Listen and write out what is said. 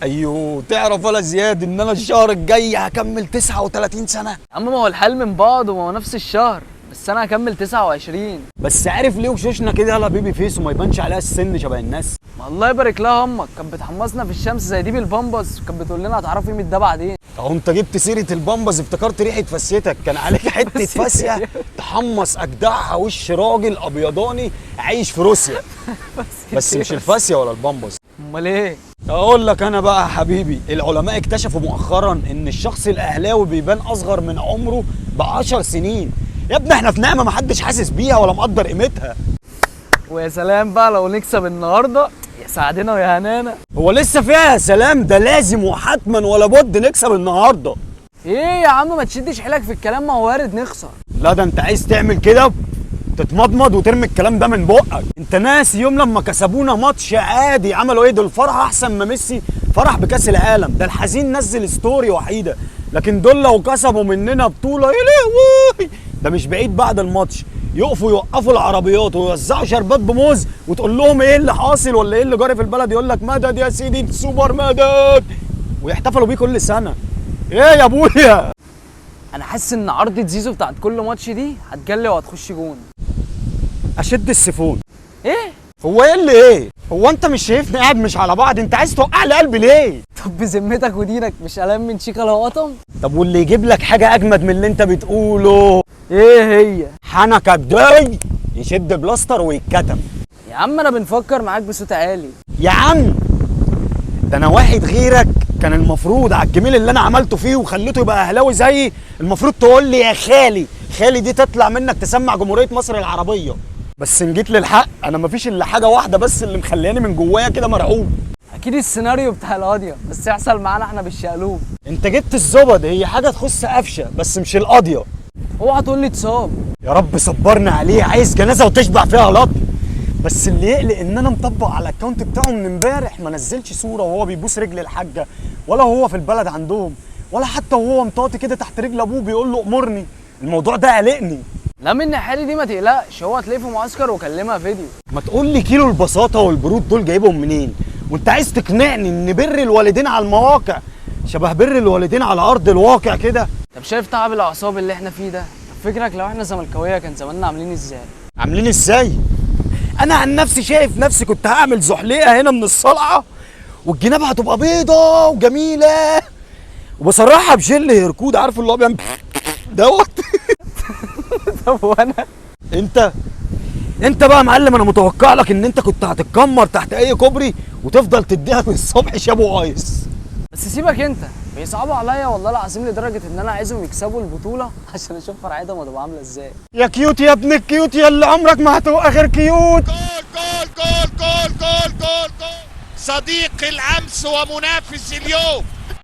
ايوه تعرف ولا زياد ان انا الشهر الجاي هكمل 39 سنه. اما ما هو الحال من بعض وما هو نفس الشهر، بس انا هكمل 29. بس عارف ليه وشوشنا كده يلا بيبي فيس وما يبانش عليها السن شبه الناس؟ ما الله يبارك لها امك، كانت بتحمصنا في الشمس زي دي بالبامبس، وكانت بتقول لنا هتعرفوا قيمه ده بعدين. اهو انت جبت سيره البامبز افتكرت ريحه فسيتك، كان عليك حته فاسيه تحمص اجدعها وش راجل ابيضاني عايش في روسيا. بس مش الفاسيه ولا البامبز. امال ايه؟ اقول لك انا بقى يا حبيبي، العلماء اكتشفوا مؤخرا ان الشخص الاهلاوي بيبان اصغر من عمره ب10 سنين. يا ابني احنا في نعمه محدش حاسس بيها ولا مقدر قيمتها. ويا سلام بقى لو نكسب النهارده، يا سعدنا ويا هنانا. هو لسه فيها يا سلام؟ ده لازم وحتما ولا بد نكسب النهارده. ايه يا عم ما تشدش حيلك في الكلام، ما هو وارد نخسر. لا ده انت عايز تعمل كده تتمضمض وترمي الكلام ده من بقك. انت ناسي يوم لما كسبونا ماتش عادي عملوا ايه؟ دول فرح احسن ما ميسي فرح بكاس العالم. ده الحزين نزل ستوري وحيده، لكن دول لو كسبوا مننا بطوله يا لهوي ده مش بعيد بعد الماتش يوقفوا العربيات ويوزعوا شربات بموز وتقول لهم ايه اللي حاصل ولا ايه اللي جاري في البلد، يقول لك مدد يا سيدي السوبر مدد، ويحتفلوا بيه كل سنه. ايه يا ابويا؟ انا حاسس ان عرضة زيزو بتاعت كل ماتش دي هتجلي وهتخش جون. اشد السيفون. ايه؟ هو ايه اللي ايه؟ هو انت مش شايفني قاعد مش على بعض؟ انت عايز توقع لي قلبي ليه؟ طب بذمتك ودينك مش قلقان من شيكا لو قطم؟ طب واللي يجيب لك حاجه اجمد من اللي انت بتقوله؟ ايه هي؟ حنكك داي يشد بلاستر ويتكتم. يا عم انا بنفكر معاك بصوت عالي. يا عم ده انا واحد غيرك كان المفروض على الجميل اللي انا عملته فيه وخليته يبقى اهلاوي زيي المفروض تقول لي يا خالي. خالي دي تطلع منك تسمع جمهوريه مصر العربيه. بس ان جيت للحق انا مفيش الا حاجه واحده بس اللي مخلياني من جوايا كده مرعوب. اكيد السيناريو بتاع القاضيه، بس يحصل معانا احنا بالشقلوب. انت جبت الزبد، هي حاجه تخص قفشه بس مش القاضيه. اوعى تقول لي اتصاب. يا رب صبرنا عليه، عايز جنازه وتشبع فيها لط. بس اللي يقلق ان انا مطبق على الاكونت بتاعه من امبارح ما نزلش صوره وهو بيبوس رجل الحاجه، ولا هو في البلد عندهم، ولا حتى وهو مطاطي كده تحت رجل ابوه بيقول له امرني. الموضوع ده قلقني. لا من حالي دي ما تقلقش، هو هتلاقيه في معسكر وكلمها فيديو. ما تقول لي كيلو البساطه والبرود دول جايبهم منين؟ وانت عايز تقنعني ان بر الوالدين على المواقع شبه بر الوالدين على ارض الواقع كده؟ طب شايف تعب الاعصاب اللي احنا فيه ده؟ فكرك لو احنا زملكاويه كان زماننا عاملين ازاي؟ عاملين ازاي؟ انا عن نفسي شايف نفسي كنت هعمل زحليقه هنا من الصلعه والجناب هتبقى بيضه وجميله وبصراحه بجل هيركود، عارف اللي هو بيعمل دوت. طب وانا؟ انت بقى يا معلم انا متوقع لك ان انت كنت هتتكمر تحت اي كوبري وتفضل تديها من الصبح شابو ايس. بس سيبك انت، بيصعبوا عليا والله العظيم لدرجه ان انا عايزهم يكسبوا البطوله عشان اشوف فرعتهم هتبقى عامله ازاي. يا كيوت يا ابن الكيوت يا اللي عمرك ما هتبقى غير كيوت. جول جول جول جول جول جول، صديق الامس ومنافس اليوم.